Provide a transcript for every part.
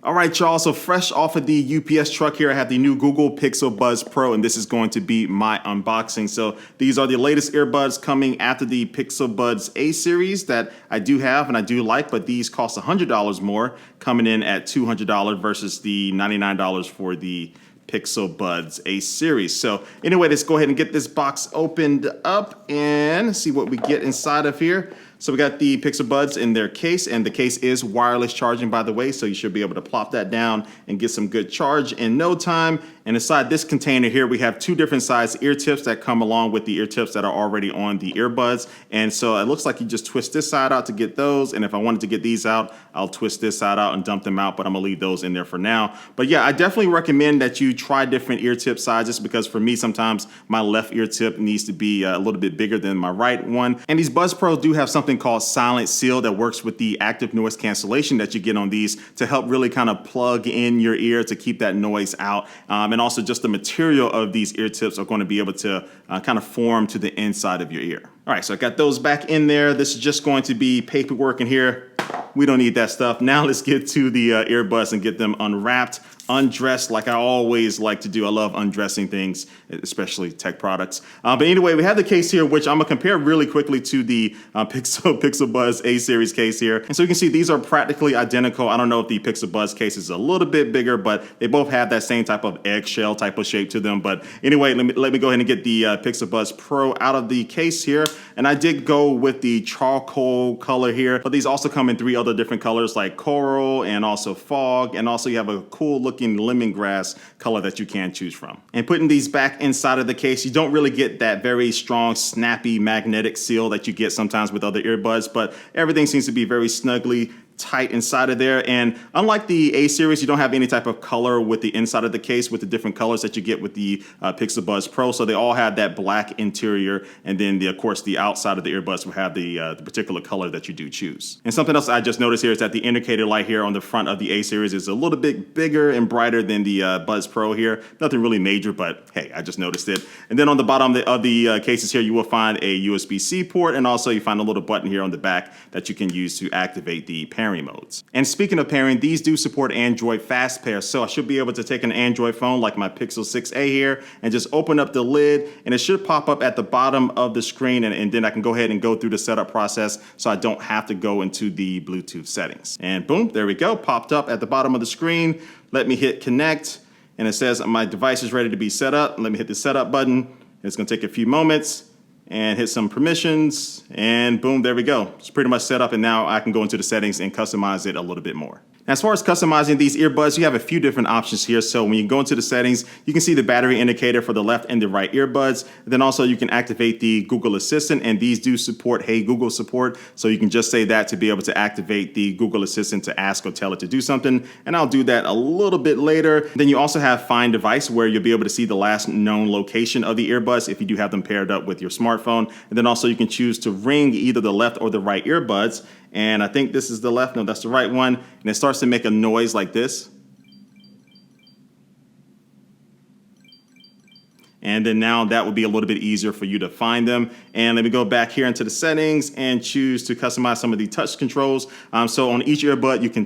All right, y'all, so fresh off of the UPS truck here, I have the new Google Pixel Buds Pro, and this is going to be my unboxing. So these are the latest earbuds coming after the Pixel Buds A series that I do have and I do like, but these cost $100 more, coming in at $200 versus the $99 for the Pixel Buds A series. So anyway, let's go ahead and get this box opened up and see what we get inside of here. So we got the Pixel Buds in their case, and the case is wireless charging, by the way, so you should be able to plop that down and get some good charge in no time. And inside this container here, we have two different size ear tips that come along with the ear tips that are already on the earbuds. And so it looks like you just twist this side out to get those, and if I wanted to get these out, I'll twist this side out and dump them out, but I'm gonna leave those in there for now. But yeah, I definitely recommend that you try different ear tip sizes, because for me, sometimes my left ear tip needs to be a little bit bigger than my right one. And these Buds Pros do have something called Silent Seal that works with the active noise cancellation that you get on these to help really kind of plug in your ear to keep that noise out. And also just the material of these ear tips are going to be able to kind of form to the inside of your ear. All right, so I got those back in there. This is just going to be paperwork in here. We don't need that stuff. Now let's get to the earbuds and get them unwrapped, undressed like I always like to do. I love undressing things, especially tech products. But anyway, we have the case here, which I'm gonna compare really quickly to the Pixel Buds A series case here. And so you can see these are practically identical. I don't know if the Pixel Buds case is a little bit bigger, but they both have that same type of eggshell type of shape to them. But anyway, let me go ahead and get the Pixel Buds Pro out of the case here. And I did go with the charcoal color here, but these also come in 3 other different colors like coral and also fog. And also you have a cool looking lemongrass color that you can choose from. And putting these back inside of the case, you don't really get that very strong, snappy magnetic seal that you get sometimes with other earbuds, but everything seems to be very snugly tight inside of there. And unlike the A series, you don't have any type of color with the inside of the case with the different colors that you get with the Pixel Buds Pro. So they all have that black interior, and then of course the outside of the earbuds will have the particular color that you do choose. And something else I just noticed here is that the indicator light here on the front of the A series is a little bit bigger and brighter than the Buds Pro here. Nothing really major, but hey, I just noticed it. And then on the bottom of the cases here, you will find a USB-C port, and also you find a little button here on the back that you can use to activate the pairing modes. And speaking of pairing, these do support Android Fast Pair, so I should be able to take an Android phone like my Pixel 6a here and just open up the lid, and it should pop up at the bottom of the screen, and then I can go ahead and go through the setup process so I don't have to go into the Bluetooth settings. And boom, there we go, popped up at the bottom of the screen. Let me hit connect, and it says my device is ready to be set up. Let me hit the setup button. It's gonna take a few moments and hit some permissions, and boom, there we go. It's pretty much set up, and now I can go into the settings and customize it a little bit more. As far as customizing these earbuds, you have a few different options here. So when you go into the settings, you can see the battery indicator for the left and the right earbuds. And then also you can activate the Google Assistant, and these do support Hey Google support. So you can just say that to be able to activate the Google Assistant to ask or tell it to do something. And I'll do that a little bit later. Then you also have Find Device, where you'll be able to see the last known location of the earbuds if you do have them paired up with your smartphone. And then also you can choose to ring either the left or the right earbuds. And I think this is the left, no, that's the right one. And it starts to make a noise like this. And then now that would be a little bit easier for you to find them. And let me go back here into the settings and choose to customize some of the touch controls. So on each earbud, you can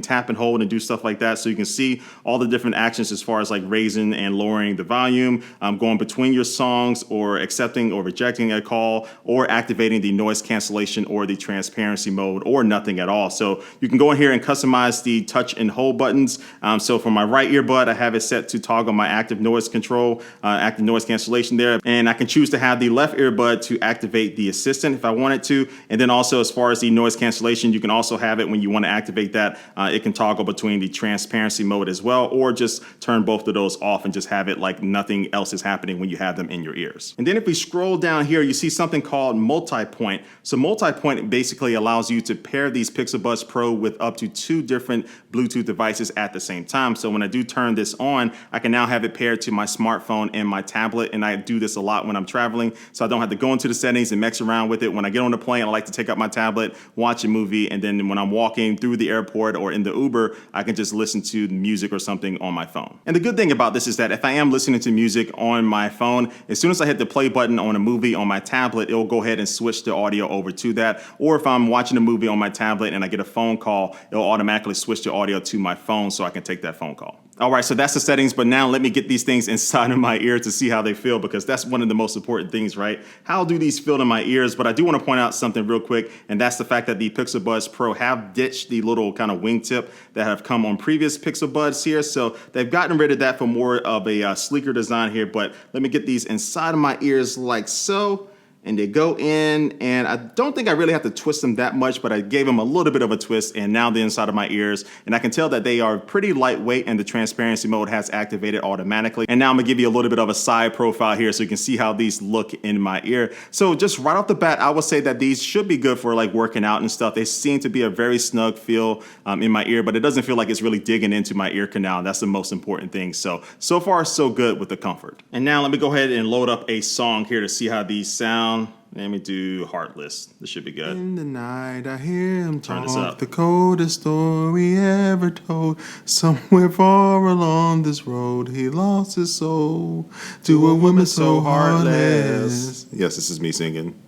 tap and hold and do stuff like that. So you can see all the different actions as far as like raising and lowering the volume, going between your songs, or accepting or rejecting a call, or activating the noise cancellation or the transparency mode, or nothing at all. So you can go in here and customize the touch and hold buttons. So for my right earbud, I have it set to toggle my active noise control, active noise cancellation there, and I can choose to have the left earbud to activate the assistant if I wanted to. And then also, as far as the noise cancellation, you can also have it when you want to activate that. It can toggle between the transparency mode as well, or just turn both of those off and just have it like nothing else is happening when you have them in your ears. And then if we scroll down here, you see something called multi-point. So multi-point basically allows you to pair these Pixel Buds Pro with up to 2 different Bluetooth devices at the same time. So when I do turn this on, I can now have it paired to my smartphone and my tablet, and I do this a lot when I'm traveling, so I don't have to go into the settings and mess around with it. When I get on the plane, I like to take out my tablet, watch a movie, and then when I'm walking through the airport or in the Uber, I can just listen to music or something on my phone. And the good thing about this is that if I am listening to music on my phone, as soon as I hit the play button on a movie on my tablet, it'll go ahead and switch the audio over to that. Or if I'm watching a movie on my tablet and I get a phone call, it'll automatically switch the audio to my phone so I can take that phone call. All right, so that's the settings, but now let me get these things inside of my ear to see how they feel, because that's one of the most important things, right? How do these feel in my ears? But I do want to point out something real quick, and that's the fact that the Pixel Buds Pro have ditched the little kind of wingtip that have come on previous Pixel Buds here. So they've gotten rid of that for more of a sleeker design here, but let me get these inside of my ears like so. And they go in, and I don't think I really have to twist them that much, but I gave them a little bit of a twist, and now they're inside of my ears. And I can tell that they are pretty lightweight, and the transparency mode has activated automatically. And now I'm gonna give you a little bit of a side profile here so you can see how these look in my ear. So just right off the bat, I would say that these should be good for like working out and stuff. They seem to be a very snug feel in my ear, but it doesn't feel like it's really digging into my ear canal. That's the most important thing. So far, so good with the comfort. And now let me go ahead and load up a song here to see how these sound. Let me do Heartless. This should be good. In the night, I hear him Turn this talk up. the coldest story ever told. Somewhere far along this road, he lost his soul to a woman so heartless. Yes, this is me singing.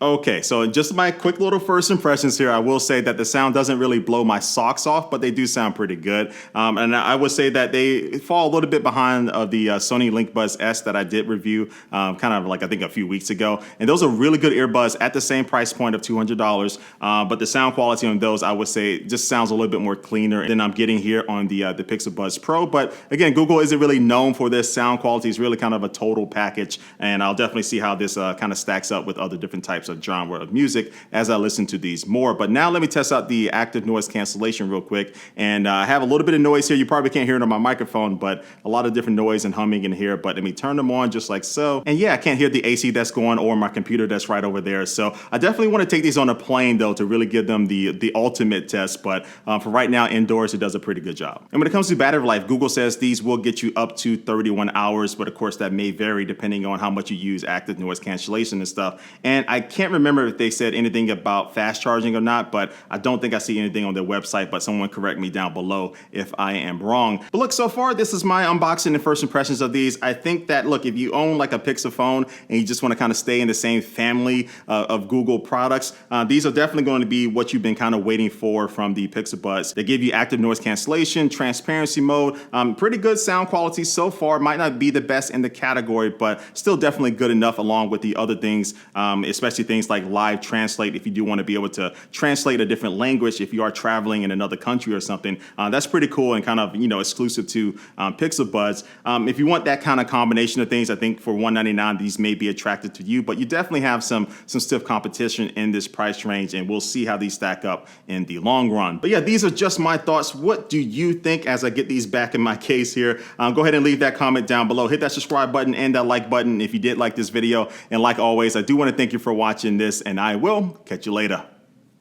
Okay, so just my quick little first impressions here, I will say that the sound doesn't really blow my socks off, but they do sound pretty good. And I would say that they fall a little bit behind of the Sony LinkBuds S that I did review kind of like I think a few weeks ago. And those are really good earbuds at the same price point of $200. But the sound quality on those, I would say, just sounds a little bit more cleaner than I'm getting here on the Pixel Buds Pro. But again, Google isn't really known for this. Sound quality is really kind of a total package. And I'll definitely see how this kind of stacks up with other different types of genre of music as I listen to these more. But now let me test out the active noise cancellation real quick. And I have a little bit of noise here. You probably can't hear it on my microphone, but a lot of different noise and humming in here. But let me turn them on just like so. And yeah, I can't hear the AC that's going or my computer that's right over there. So I definitely want to take these on a plane though to really give them the ultimate test. But for right now, indoors, it does a pretty good job. And when it comes to battery life, Google says these will get you up to 31 hours. But of course, that may vary depending on how much you use active noise cancellation and stuff. And I can't remember if they said anything about fast charging or not, but I don't think I see anything on their website, but someone correct me down below if I am wrong. But look, so far, this is my unboxing and first impressions of these. I think that, look, if you own like a Pixel phone and you just want to kind of stay in the same family of Google products, these are definitely going to be what you've been kind of waiting for from the Pixel Buds. They give you active noise cancellation, transparency mode, pretty good sound quality so far. Might not be the best in the category, but still definitely good enough along with the other things, especially things like live translate. If you do want to be able to translate a different language, if you are traveling in another country or something, that's pretty cool and kind of, exclusive to Pixel Buds. If you want that kind of combination of things, I think for $199, these may be attractive to you, but you definitely have some stiff competition in this price range, and we'll see how these stack up in the long run. But yeah, these are just my thoughts. What do you think as I get these back in my case here? Go ahead and leave that comment down below. Hit that subscribe button and that like button if you did like this video. And like always, I do want to thank you for watching this, and I will catch you later.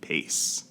Peace.